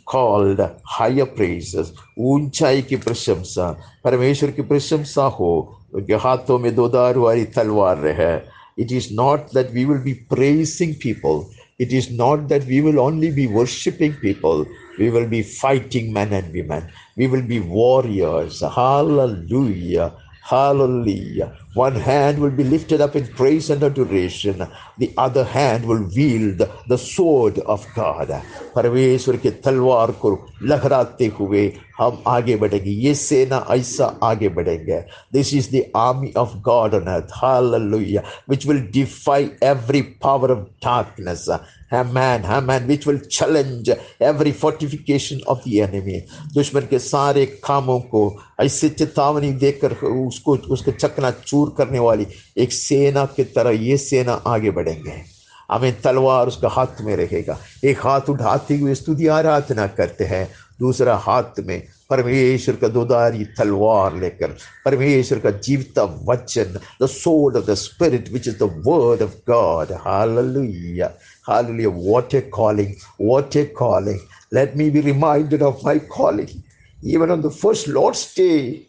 called higher praises. ऊंचाई की प्रशंसा, परमेश्वर की प्रशंसा हो, उनके हाथों में दो धार वाली तलवार है. It is not that we will be praising people. It is not that we will only be worshiping people. We will be fighting men and women. We will be warriors. Hallelujah. Hallelujah. One hand will be lifted up in praise and adoration. The other hand will wield the sword of God. परमेश्वर के तलवार को लहराते हुए हम आगे बढ़ेंगे. ये सेना ऐसा आगे बढ़ेंगे. This is the army of God on earth. Hallelujah. Which will defy every power of darkness. Amen, which will challenge every fortification of the enemy. दुश्मन के सारे कामों को ऐसे चेतावनी देकर उसको चकना चूर करने वाली एक सेना की तरह ये सेना आगे बढ़ेंगे. हमें तलवार उसका हाथ में रहेगा. एक हाथ उठाते हुए स्तुति आराधना करते हैं, दूसरा हाथ में परमेश्वर का दोधारी तलवार लेकर परमेश्वर का जीवता वचन, the sword of the spirit which is the word of God. Hallelujah. Hallelujah. What a calling. What a calling. Let me be reminded of my calling even on the first Lord's Day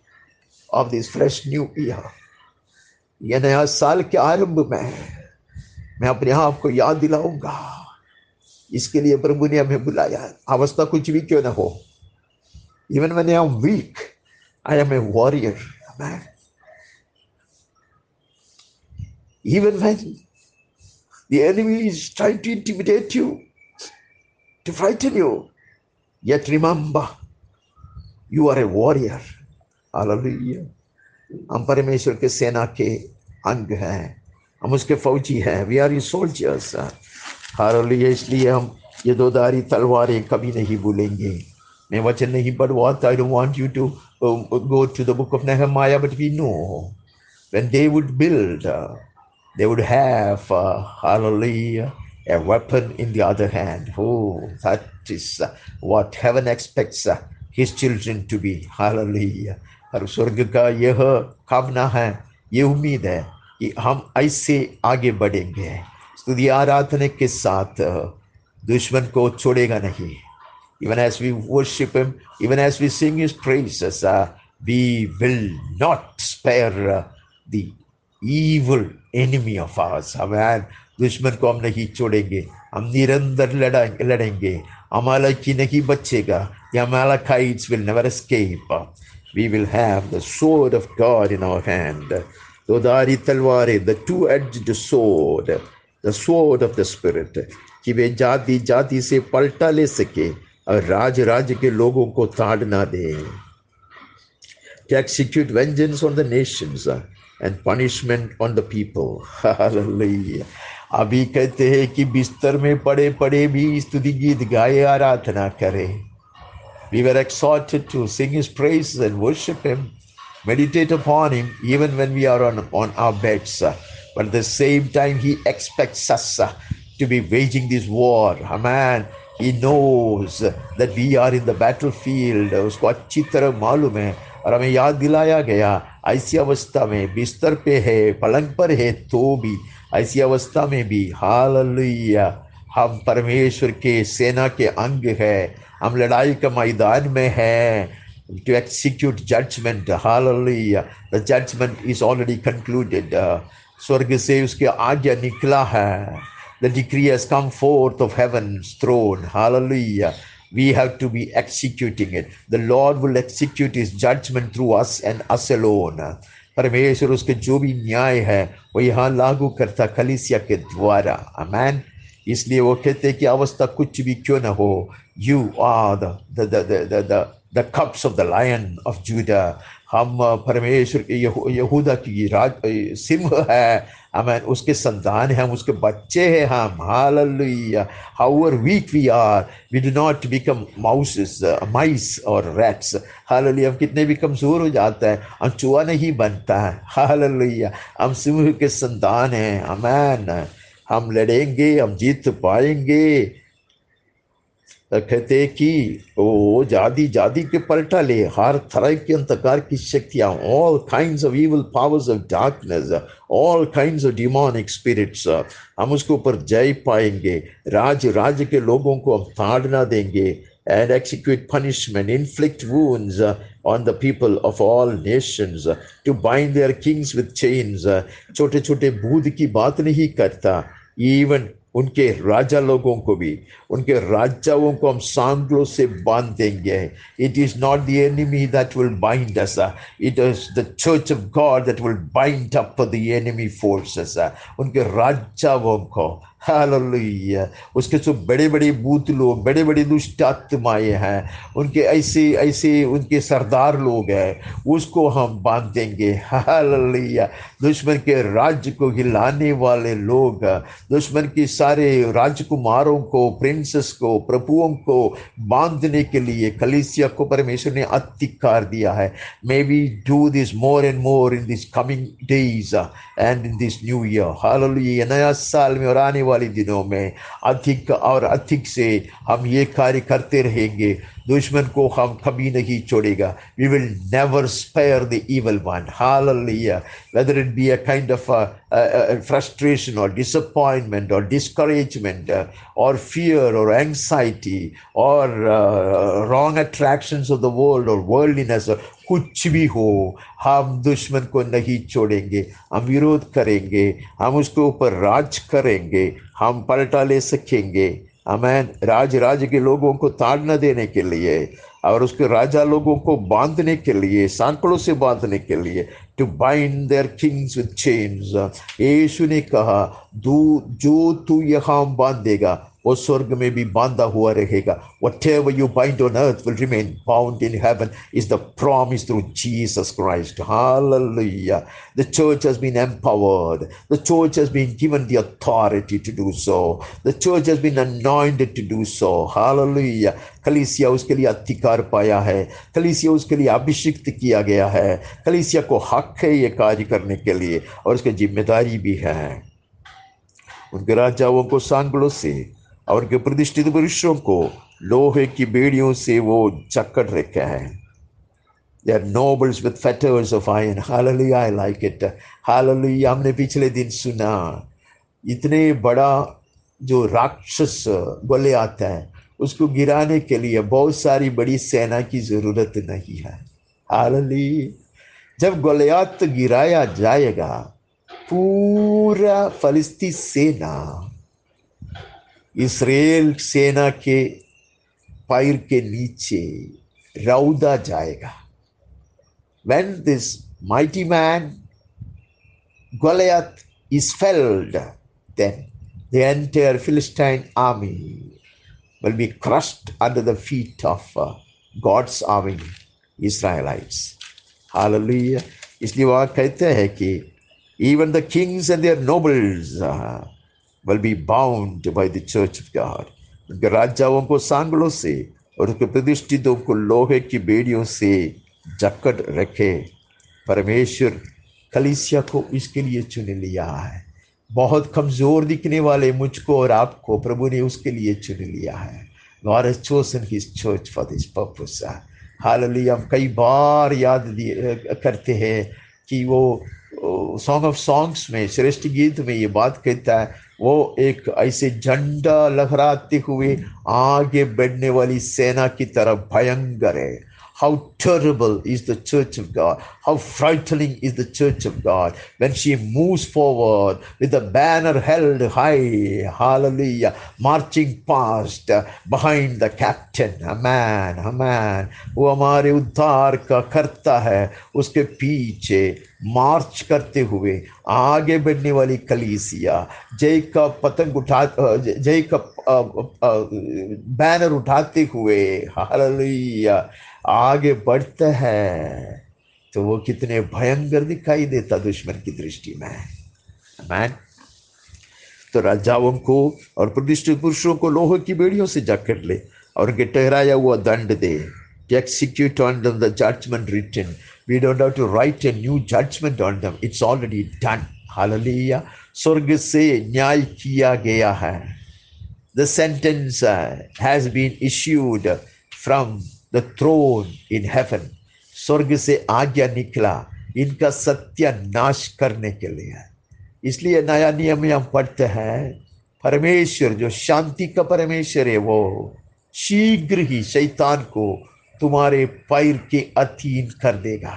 of this fresh new year. यह नया साल के आरंभ में मैं अपने आप को याद दिलाऊंगा. इसके लिए प्रभु ने हमें बुलाया. अवस्था कुछ भी क्यों ना हो, even when I am weak, I am a warrior. Amen. Even when the enemy is trying to intimidate you, to frighten you, yet remember, you are a warrior. Hallelujah. हम परमेश्वर के सेना के अंग हैं, हम उसके फौजी हैं. We are his soldiers. Hallelujah. इसलिए हम ये दोधारी तलवारें कभी नहीं भूलेंगे. मैं वचन नहीं पढ़वाता. I don't want you to go to the book of Nehemiah, but we know when they would build, they would have, hallelujah, a weapon in the other hand. Oh, that is what heaven expects his children to be. Hallelujah. और स्वर्ग का यह कामना है, ये उम्मीद है कि हम ऐसे आगे बढ़ेंगे. स्तुति आराधना के साथ दुश्मन को छोड़ेगा नहीं. Even as we worship him, even as we sing his praises, we will not spare the evil enemy of ours. Amen. दुश्मन को हम नहीं छोड़ेंगे. हम निरंतर लड़ेंगे. अमालेकी नहीं बचेगा. The Amalekites will never escape. We will have the sword of God in our hand. दोधारी तलवारें, the two-edged sword, the sword of the spirit, कि वे जाति जाति से पलटा ले सके और राज राज्य के लोगों को ताड़ ना दे. To execute vengeance on the nations and punishment on the people. Hallelujah. अभी कहते हैं कि बिस्तर में पड़े पड़े भी स्तुति गीत गाए आराधना करें. We were exhorted to sing his praises and worship him, meditate upon him even when we are on our beds. But at the same time, he expects us to be waging this war. Amen. He knows that we are in the battlefield. उसको अच्छी तरह मालूम है और हमें याद दिलाया गया. ऐसी अवस्था में बिस्तर पे है, पलंग पर है, तो भी ऐसी अवस्था में भी हालेलुया हम परमेश्वर के सेना के अंग है. हम लड़ाई का मैदान में हैं to execute judgment. Hallelujah. The judgment is already concluded. स्वर्ग से उसके आज्ञा निकला है. The decree has come forth of heaven's throne. Hallelujah. We have to be executing it. The Lord will execute his judgment through us and us alone. परमेश्वर उसके जो भी न्याय है वो यहाँ लागू करता कलीसिया के द्वारा. Amen. इसलिए वो कहते हैं कि अवस्था कुछ भी क्यों ना हो, you are the cubs of the lion of Judah. हम परमेश्वर के यहूदा की सिंह है. Amen. उसके संतान हैं, हम उसके बच्चे हैं. हम hallelujah. However weak we are, we do not become mice or rats. Hallelujah. हम कितने भी कमजोर हो जाता है, हम चूहा नहीं बनता है. हालेलुया. हम सिंह के संतान हैं. आमीन. हम लड़ेंगे, हम जीत पाएंगे. कहते कि ओ जाति जाति के पलटा ले, हर तरह की अंधकार की शक्तियां, all kinds of evil powers of darkness, all kinds of demonic spirits, हम उसके ऊपर जय पाएंगे। राज्य के लोगों को हम ताड़ना देंगे, and execute punishment, inflict wounds on the people of all nations, to bind their kings with chains. छोटे छोटे बूद की बात नहीं करता, इवन उनके राजा लोगों को भी, उनके राजाओं को हम सांगलों से बांध देंगे। It is not the enemy that will bind us, it is the church of God that will bind up the enemy forces. उनके राजाओं को, हालेलुया, उसके जो बड़े बड़े बूत लोग, बड़े बड़े दुष्ट आत्माएं हैं, उनके ऐसे ऐसे उनके सरदार लोग हैं, उसको हम बांध देंगे। हालेलुया, दुश्मन के राज्य को हिलाने वाले लोग, दुश्मन की सारे राजकुमारों को, प्रिंसेस को, प्रभुओं को बांधने के लिए कलीसिया को परमेश्वर ने अधिकार दिया है। May we do this more and more in this coming days and in this new year. Hallelujah, नया साल में और आने वाले दिनों में अधिक और अधिक से हम ये कार्य करते रहेंगे। दुश्मन को हम कभी नहीं छोड़ेगा। We will never spare the evil one. Hallelujah, whether it be a kind of frustration or disappointment or discouragement or fear or anxiety or wrong attractions of the world or worldliness, कुछ भी हो, हम दुश्मन को नहीं छोड़ेंगे, हम विरोध करेंगे, हम उसके ऊपर राज करेंगे, हम पलटा ले सकेंगे। आमीन। राज्य के लोगों को ताड़ना देने के लिए और उसके राजा लोगों को बांधने के लिए, सांकड़ों से बांधने के लिए, to bind their kings with chains. यीशु ने कहा, जो तू यहाँ बांधेगा वो स्वर्ग में भी बांधा हुआ रहेगा। Whatever you bind on earth will remain bound in heaven is the promise through Jesus Christ. Hallelujah. The church has been empowered. The church has been given the authority to do so. The church has been anointed to do so. Hallelujah. कलीसिया उसके लिए अधिकार पाया है, कलीसिया उसके लिए अभिषिक्त किया गया है, कलीसिया को हक है ये कार्य करने के लिए और उसकी जिम्मेदारी भी है। उनके राजाओं को सांगलों से और उनके प्रतिष्ठित पुरुषों को लोहे की बेड़ियों से वो जकड़ रखा है। They are nobles with fetters of iron. Hallelujah, I like it. Hallelujah, हमने पिछले दिन सुना, इतने बड़ा जो राक्षस गोलियत है, उसको गिराने के लिए बहुत सारी बड़ी सेना की जरूरत नहीं है। हालेलुया, जब गोलियत गिराया जाएगा, पूरा फलिस्ती सेना इस्राएल सेना के पैर के नीचे रौदा जाएगा। When this mighty man Goliath is felled, then the entire Philistine army will be crushed under the feet of God's army, Israelites. Hallelujah. इसलिए वहाँ कहते हैं कि even the kings and their nobles will be bound by the church of God. उनके राजाओं को सांगलों से और उसके प्रतिष्ठितों को लोहे की बेड़ियों से जकड़ रखे। परमेश्वर कलीसिया को इसके लिए चुन लिया है। बहुत कमजोर दिखने वाले मुझको और आपको प्रभु ने उसके लिए चुन लिया है। God has chosen his church for this purpose. Hallelujah. हम कई बार याद करते हैं कि वो सॉन्ग ऑफ सॉन्ग्स में, श्रेष्ठ गीत में ये बात कहता है, वो एक ऐसे झंडा लहराते हुए आगे बढ़ने वाली सेना की तरह भयंकर है। How terrible is the church of God. How frightening is the church of God when she moves forward with the banner held high. Hallelujah. Marching past behind the captain. Amen. Amen. वो हमारे उद्धार का करता है, उसके पीछे मार्च करते हुए आगे बढ़ने वाली कलीसिया जय का पतंग उठा, जय का बैनर उठाते हुए हालेलुया आगे बढ़ता है, तो वो कितने भयंकर दिखाई देता दुश्मन की दृष्टि में। आमीन। तो राजाओं को और प्रतिष्ठित पुरुषों को लोहे की बेड़ियों से जकड़ ले और उनके ठहराया हुआ दंड दे। To execute on them the judgment written. We don't have to write a new judgment on them. It's already done. Hallelujah. स्वर्ग से न्याय किया गया है। The sentence has been issued from the throne in heaven. स्वर्ग से आज्ञा निकला इनका सत्यानाश करने के लिए। इसलिए नया नियम में हम पढ़ते हैं, परमेश्वर जो शांति का परमेश्वर है वो शीघ्र ही शैतान को तुम्हारे पैर के अधीन कर देगा।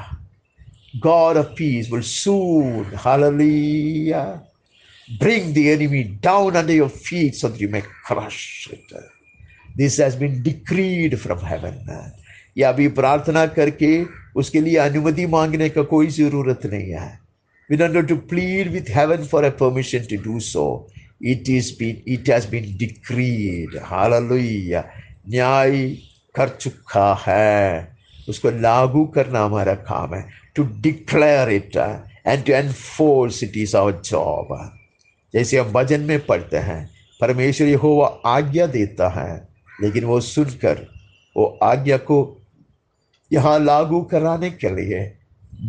God of peace will soon, hallelujah, bring the enemy down under your feet so that you may crush it. This has been decreed from heaven. या अभी प्रार्थना करके उसके लिए अनुमति मांगने का कोई जरूरत नहीं है। We don't have to plead with heaven for a permission to do so. It has been decreed. Hallelujah. न्याय कर चुका है, उसको लागू करना हमारा काम है। To declare it and to enforce it is our job. जैसे हम भजन में पढ़ते हैं, परमेश्वर यहोवा आज्ञा देता है, लेकिन वो सुनकर वो आज्ञा को यहाँ लागू कराने के लिए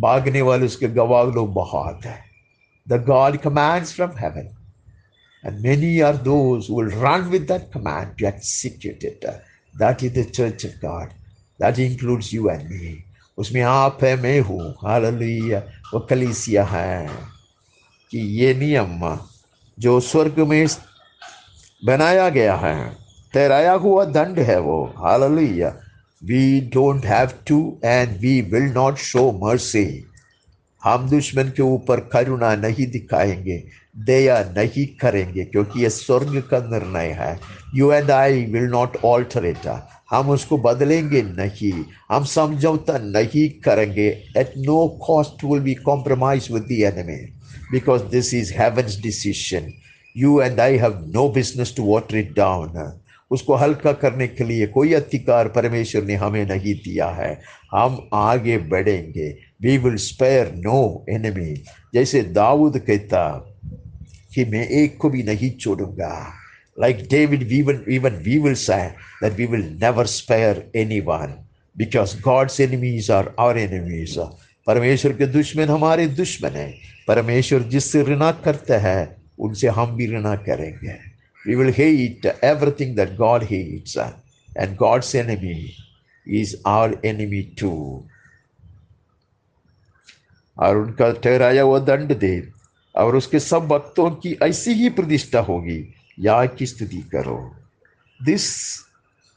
भागने वाले उसके गवाह लोग बहुत हैं। The God commands from heaven, and many are those who will run with that command to execute it. That is the church of God. That includes you and me. उसमें आप है, मैं हूँ, हालेलुया। वो कलीसिया है कि ये नियम जो स्वर्ग में बनाया गया है, ठहराया हुआ दंड है वो, hallelujah. We don't have to and we will not show mercy. हम दुश्मन के ऊपर करुणा नहीं दिखाएंगे, दया नहीं करेंगे, क्योंकि ये स्वर्ग का निर्णय है। You and I will not alter it. हम उसको बदलेंगे नहीं, हम समझौता नहीं करेंगे। At no cost will we compromise with the enemy, because this is heaven's decision. You and I have no business to water it down. उसको हल्का करने के लिए कोई अधिकार परमेश्वर ने हमें नहीं दिया है। हम आगे बढ़ेंगे। We will spare no enemy. जैसे दाऊद कहता कि मैं एक को भी नहीं छोड़ूंगा। Like David, even we will say that we will never spare anyone, because God's enemies are our enemies. परमेश्वर के दुश्मन हमारे दुश्मन हैं। परमेश्वर जिससे घृणा करता है उनसे हम भी घृणा करेंगे। We will hate everything that God hates, and God's enemy is our enemy too. और उनका ठहराया हुआ दंड दे, और उसके सब भक्तों की ऐसी ही प्रतिष्ठा होगी। या की स्तुति करो। This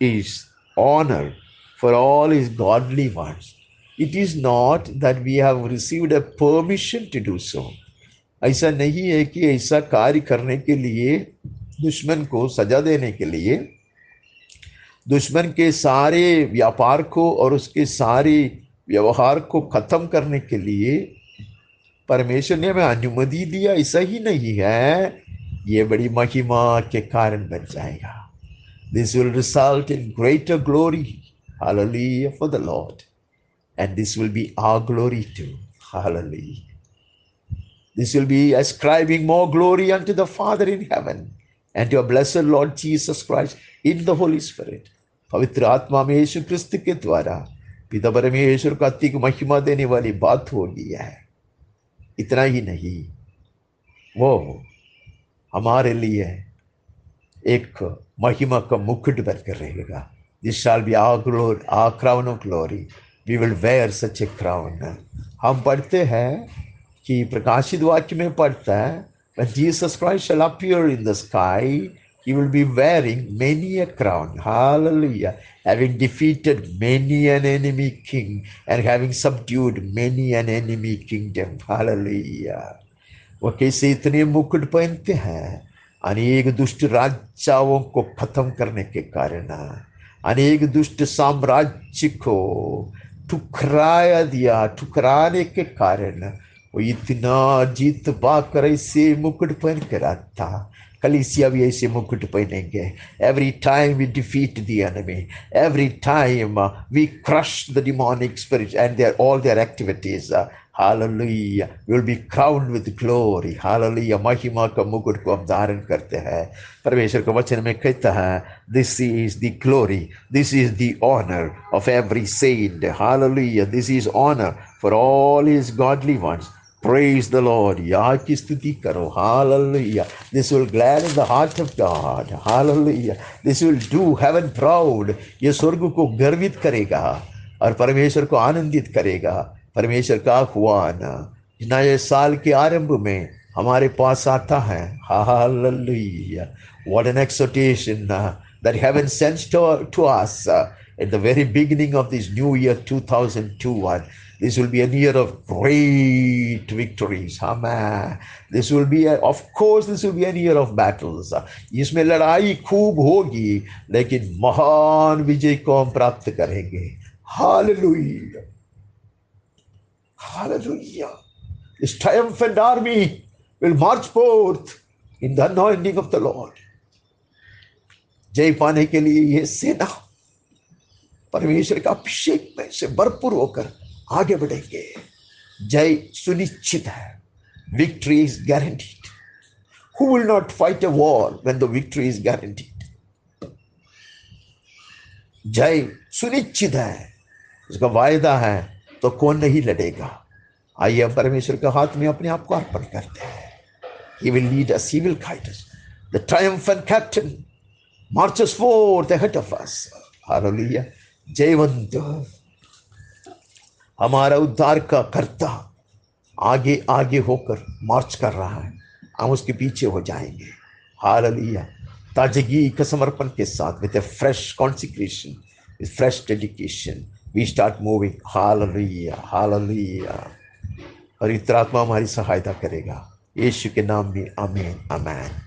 is honor for all his godly ones. It is not that we have received a permission to do so. ऐसा नहीं है कि ऐसा कार्य करने के लिए, दुश्मन को सजा देने के लिए, दुश्मन के सारे व्यापार को और उसके सारे व्यवहार को खत्म करने के लिए परमेश्वर ने हमें अनुमति दिया, ऐसा ही नहीं है। ये बड़ी महिमा के कारण बन जाएगा। This will result in greater glory, hallelujah, for the Lord, and this will be our glory too, hallelujah. This will be ascribing more glory unto the Father in heaven and to our blessed Lord Jesus Christ in the Holy Spirit. पवित्र आत्मा में यीशु क्रिस्त के द्वारा पिता परमेश्वर को अत्यधिक महिमा देने वाली बात होगी है। इतना ही नहीं, वो हमारे लिए एक महिमा का मुकुट बनकर रहेगा। This shall be our glory, our crown of glory. We will wear such a crown. हम पढ़ते हैं कि प्रकाशित वाक्य में पढ़ता है, when Jesus Christ shall appear in the sky, he will be wearing many a crown. Hallelujah. Having defeated many an enemy king and having subdued many an enemy kingdom. Hallelujah. वो कैसे इतने मुकुट पहनते हैं? अनेक दुष्ट राजाओं को खत्म करने के कारण, अनेक दुष्ट साम्राज्य को ठुकराया दिया, ठुकराने के कारण वो इतना जीत पाकर ऐसे मुकुट पहन कर आता। कलीसिया भी ऐसे मुकुट पहनेंगे। Every time we defeat the enemy, every time we crush the demonic spirits and all their activities, hallelujah, we will be crowned with glory, hallelujah। महिमा का मुकुट को हम धारण करते हैं। परमेश्वर का वचन में कहता है, this is the glory, this is the honor of every saint, hallelujah। This is honor for all his godly ones, Praise the Lord. याह की स्तुति करो. Hallelujah. This will gladden the heart of God. Hallelujah. This will do heaven proud. ये स्वर्ग को गर्वित करेगा और परमेश्वर को आनंदित करेगा. परमेश्वर का आह्वान नए साल के आरंभ में हमारे पास आता है. Hallelujah. What an exhortation that heaven sends to us at the very beginning of this new year 2021. This will be a year of great victories. Amen. This will be, of course, this will be a year of battles. इसमें लड़ाई खूब होगी, लेकिन महान विजय को हम प्राप्त करेंगे. Hallelujah. Hallelujah. This triumphant army will march forth in the anointing of the Lord. जय पाने के लिए ये सेना परमेश्वर का अभिषेक में से भरपूर होकर आगे बढ़ेंगे. जय सुनिश्चित है. Victory is guaranteed. Who will not fight a war when the victory is guaranteed? जय सुनिश्चित है, उसका वायदा है, तो कौन नहीं लड़ेगा. आइए हम परमेश्वर के हाथ में अपने आप को अर्पण करते हैं. He will lead us, he will guide us. The triumphant captain marches forth ahead of us. Hallelujah. जयवंत हमारा उद्धार का कर्ता आगे आगे होकर मार्च कर रहा है. हम उसके पीछे हो जाएंगे. हालेलुया. ताजगी का समर्पण के साथ, with a fresh consecration, with fresh dedication, we start moving. Hallelujah, hallelujah. और पवित्र आत्मा हमारी सहायता करेगा. यीशु के नाम में आमीन, आमीन.